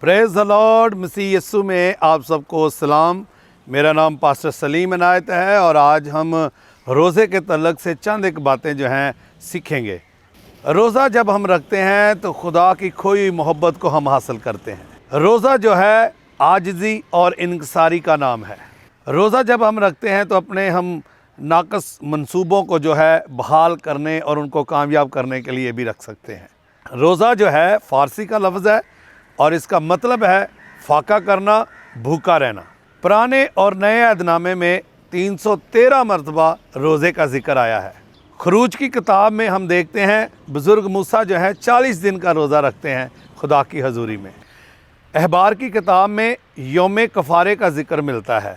Praise the lord. Masih Yesu में आप सबको सलाम। मेरा नाम पास्टर सलीम इनायत है और आज हम रोज़े के तल्लक से चंद एक बातें जो हैं सीखेंगे। रोज़ा जब हम रखते हैं तो खुदा की खोई मोहब्बत को हम हासिल करते हैं। रोज़ा जो है आजिज़ी और इनकिसारी का नाम है। रोज़ा जब हम रखते हैं तो अपने हम नाकस मंसूबों को जो है बहाल करने और उनको कामयाब करने के लिए भी रख सकते हैं। रोज़ा जो है फ़ारसी का लफ्ज़ है और इसका मतलब है फाका करना, भूखा रहना। पुराने और नए अहदनामे में 313 मरतबा रोज़े का जिक्र आया है। खरूज की किताब में हम देखते हैं बुज़ुर्ग मूसा जो है 40 दिन का रोज़ा रखते हैं खुदा की हजूरी में। अहबार की किताब में यौम कफ़ारे का जिक्र मिलता है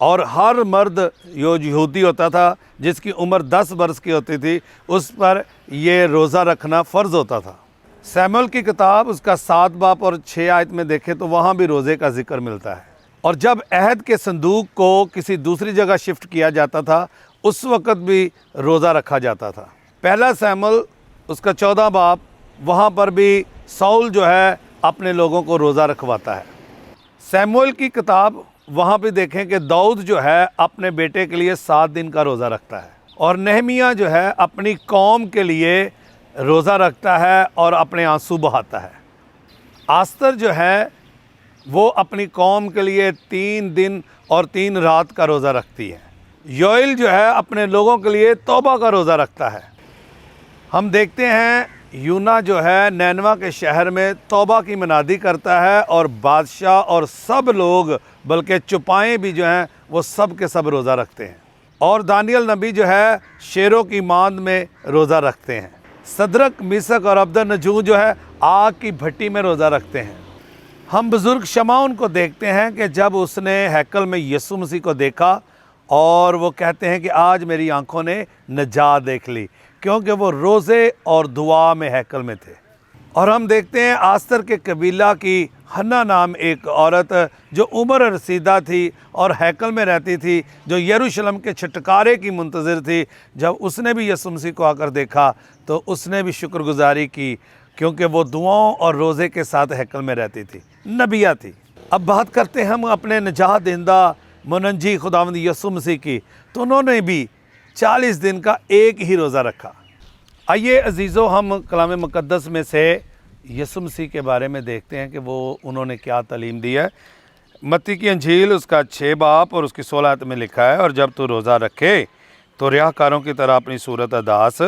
और हर मर्द जो यहूदी होता था जिसकी उम्र 10 बरस की होती थी उस पर ये रोज़ा रखना फ़र्ज़ होता था। सैमुअल की किताब उसका 7 बाब और 6 आयत में देखें तो वहाँ भी रोज़े का जिक्र मिलता है। और जब अहद के संदूक को किसी दूसरी जगह शिफ्ट किया जाता था उस वक़्त भी रोज़ा रखा जाता था। पहला सैमुअल उसका 14 बाब, वहाँ पर भी साउल जो है अपने लोगों को रोज़ा रखवाता है। सैमुअल की किताब वहाँ भी देखें कि दाऊद जो है अपने बेटे के लिए 7 दिन का रोज़ा रखता है और नहमिया जो है अपनी कौम के लिए रोज़ा रखता है और अपने आंसू बहाता है। आस्तर जो है वो अपनी कौम के लिए 3 दिन और 3 रात का रोज़ा रखती है। योएल जो है अपने लोगों के लिए तौबा का रोज़ा रखता है। हम देखते हैं यूना जो है नैनवा के शहर में तौबा की मनादी करता है और बादशाह और सब लोग बल्कि चुपाएँ भी जो हैं वो सब के सब रोज़ा रखते हैं। और दानियल नबी जो है शेरों की मांद में रोज़ा रखते हैं। सदरक, मिसक और अब्दनजू जो है आग की भट्टी में रोज़ा रखते हैं। हम बुज़ुर्ग शमाउन को देखते हैं कि जब उसने हैकल में यीशु मसीह को देखा और वो कहते हैं कि आज मेरी आंखों ने नजात देख ली, क्योंकि वो रोज़े और दुआ में हैकल में थे। और हम देखते हैं आस्तर के कबीला की हन्ना नाम एक औरत जो उम्र रसीदा थी और हैकल में रहती थी, जो यरूशलेम के छुटकारे की मुंतज़िर थी, जब उसने भी यीशु मसीह को आकर देखा तो उसने भी शुक्रगुजारी की, क्योंकि वो दुआओं और रोज़े के साथ हैकल में रहती थी, नबिया थी। अब बात करते हैं हम अपने निजात देंदा मुनज्जी खुदावंद यीशु मसीह की, तो उन्होंने भी 40 दिन का एक ही रोज़ा रखा। आइए अजीज़ों, हम कलाम मुक़द्दस में से यीशु मसीह के बारे में देखते हैं कि वो उन्होंने क्या तालीम दी है। मत्ती की अंजील उसका 6 बाब और उसकी 16 आयत में लिखा है, और जब तू रोज़ा रखे तो रियाकारों की तरह अपनी सूरत अदास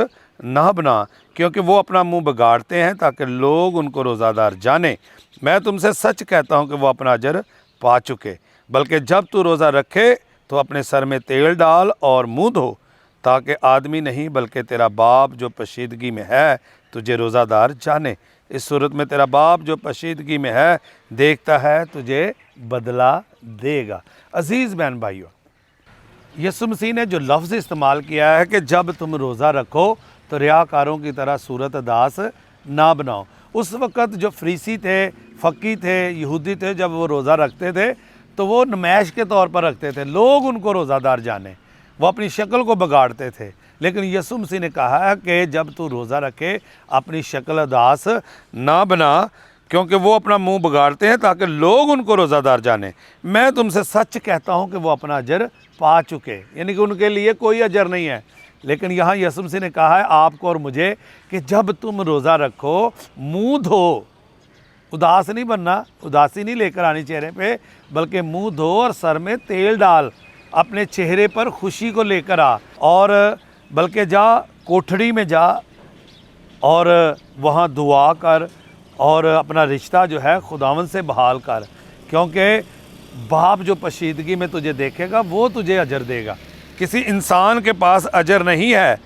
ना बना, क्योंकि वो अपना मुंह बिगाड़ते हैं ताकि लोग उनको रोज़ादार जाने। मैं तुमसे सच कहता हूँ कि वो अपना अजर पा चुके। बल्कि जब तू रोज़ा रखे तो अपने सर में तेल डाल और मुँह धो, ताकि आदमी नहीं बल्कि तेरा बाप जो पशीदगी में है तुझे रोज़ादार जाने। इस सूरत में तेरा बाप जो पशीदगी में है देखता है, तुझे बदला देगा। अजीज़ बहन भाइयों, यीशु मसीह ने जो लफ्ज़ इस्तेमाल किया है कि जब तुम रोज़ा रखो तो रियाकारों की तरह सूरत अदास ना बनाओ। उस वक़्त जो फरीसी थे, फ़की थे, यहूदी थे, जब वो रोज़ा रखते थे तो वो नुमाइश के तौर पर रखते थे, लोग उनको रोज़ादार जाने। वो अपनी शक्ल को बिगाड़ते थे। लेकिन यीशु मसीह ने कहा है कि जब तू रोज़ा रखे अपनी शक्ल अदास ना बना, क्योंकि वो अपना मुंह बिगाड़ते हैं ताकि लोग उनको रोज़ादार जाने। मैं तुमसे सच कहता हूँ कि वो अपना अजर पा चुके, यानी कि उनके लिए कोई अजर नहीं है। लेकिन यहाँ यीशु मसीह ने कहा है आपको और मुझे कि जब तुम रोज़ा रखो मुंह धो, उदास नहीं बनना, उदासी नहीं लेकर आनी चेहरे पे, बल्कि मुंह धो और सर में तेल डाल, अपने चेहरे पर खुशी को लेकर आ, और बल्कि जा कोठड़ी में जा और वहाँ दुआ कर और अपना रिश्ता जो है खुदावन से बहाल कर, क्योंकि बाप जो पशीदगी में तुझे देखेगा वो तुझे अजर देगा। किसी इंसान के पास अजर नहीं है,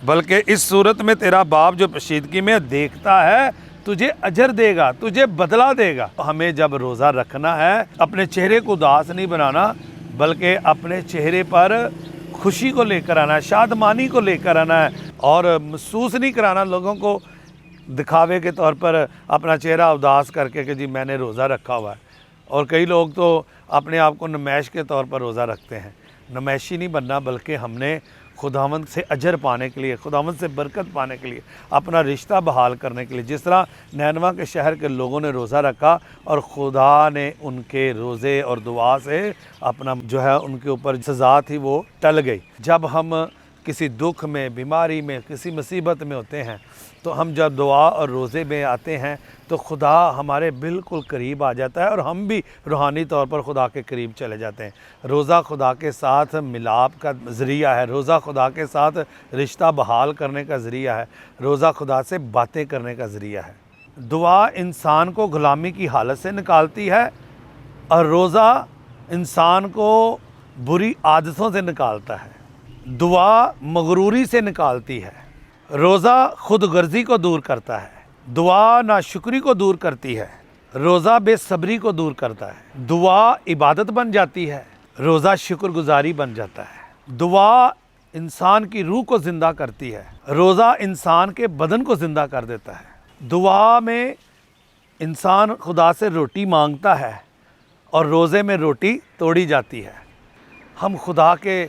बल्कि इस सूरत में तेरा बाप जो पशीदगी में देखता है तुझे अजर देगा, तुझे बदला देगा। हमें जब रोज़ा रखना है अपने चेहरे को उदास नहीं बनाना, बल्कि अपने चेहरे पर खुशी को लेकर आना है, शादमानी को लेकर आना है, और महसूस नहीं कराना लोगों को दिखावे के तौर पर अपना चेहरा उदास करके कि जी मैंने रोज़ा रखा हुआ है। और कई लोग तो अपने आप को नुमाइश के तौर पर रोज़ा रखते हैं। नुमाइशी नहीं बनना, बल्कि हमने खुदावंद से अजर पाने के लिए, खुदावंद से बरकत पाने के लिए, अपना रिश्ता बहाल करने के लिए। जिस तरह नैनवा के शहर के लोगों ने रोज़ा रखा और खुदा ने उनके रोज़े और दुआ से अपना जो है उनके ऊपर सज़ा थी वो टल गई। जब हम किसी दुख में, बीमारी में, किसी मुसीबत में होते हैं तो हम जब दुआ और रोज़े में आते हैं तो खुदा हमारे बिल्कुल करीब आ जाता है और हम भी रूहानी तौर पर खुदा के करीब चले जाते हैं। रोज़ा खुदा के साथ मिलाप का ज़रिया है, रोज़ा खुदा के साथ रिश्ता बहाल करने का ज़रिया है, रोज़ा खुदा से बातें करने का ज़रिया है। दुआ इंसान को ग़ुलामी की हालत से निकालती है और रोज़ा इंसान को बुरी आदतों से निकालता है। दुआ मगरूरी से निकालती है, रोज़ा खुद गर्जी को दूर करता है। दुआ नाशुक्री को दूर करती है, रोज़ा बेसब्री को दूर करता है। दुआ इबादत बन जाती है, रोज़ा शुक्रगुजारी बन जाता है। दुआ इंसान की रूह को ज़िंदा करती है, रोज़ा इंसान के बदन को ज़िंदा कर देता है। दुआ में इंसान खुदा से रोटी मांगता है और रोज़े में रोटी तोड़ी जाती है। हम खुदा के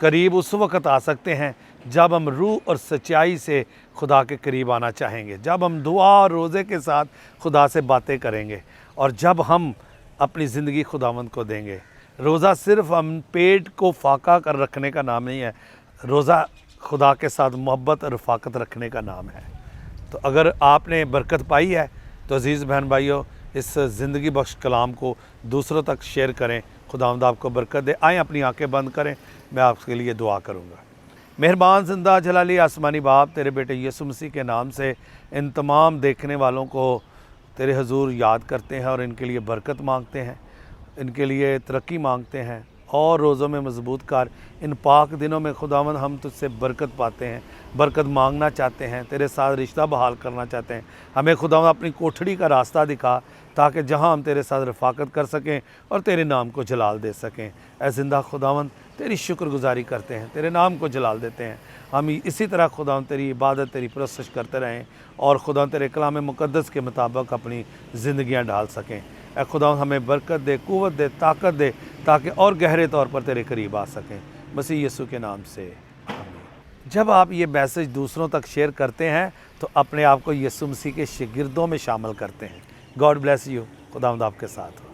करीब उस वक़्त आ सकते हैं जब हम रूह और सच्चाई से खुदा के करीब आना चाहेंगे, जब हम दुआ और रोज़े के साथ खुदा से बातें करेंगे और जब हम अपनी ज़िंदगी खुदावंद को देंगे। रोज़ा सिर्फ़ हम पेट को फाका कर रखने का नाम नहीं है, रोज़ा खुदा के साथ मोहब्बत और रफ़ाकत रखने का नाम है। तो अगर आपने बरकत पाई है तो अज़ीज़ बहन भाइयों, इस ज़िंदगी बख्श कलाम को दूसरों तक शेयर करें। खुदावंद आपको बरकत दे। आएँ अपनी आंखें बंद करें, मैं आपके लिए दुआ करूँगा। मेहरबान ज़िंदा जलाली आसमानी बाप, तेरे बेटे यीशु मसीह के नाम से इन तमाम देखने वालों को तेरे हुजूर याद करते हैं और इनके लिए बरकत मांगते हैं, इनके लिए तरक्की मांगते हैं और रोज़ों में मजबूत कर। इन पाक दिनों में खुदावंद हम तुझसे बरकत पाते हैं, बरकत मांगना चाहते हैं, तेरे साथ रिश्ता बहाल करना चाहते हैं। हमें खुदावंद अपनी कोठड़ी का रास्ता दिखा ताकि जहाँ हम तेरे साथ रफ़ाकत कर सकें और तेरे नाम को जलाल दे सकें। ऐ ज़िंदा खुदावंद तेरी शुक्रगुजारी करते हैं, तेरे नाम को जलाल देते हैं। हम इसी तरह खुदावंद तेरी इबादत, तेरी परस्तिश करते रहें और खुदावंद तेरे कलाम मुक़द्दस के मुताबिक अपनी ज़िंदगियाँ ढाल सकें। ऐ खुदावंद हमें बरकत दे, क़ुव्वत दे, ताकत दे ताकि और गहरे तौर पर तेरे करीब आ सकें, मसीह यीशु के नाम से आमीन। जब आप ये मैसेज दूसरों तक शेयर करते हैं तो अपने आप को यीशु मसीह के शागिर्दों में शामिल करते हैं। God bless you. खुदावंद आपके साथ हो।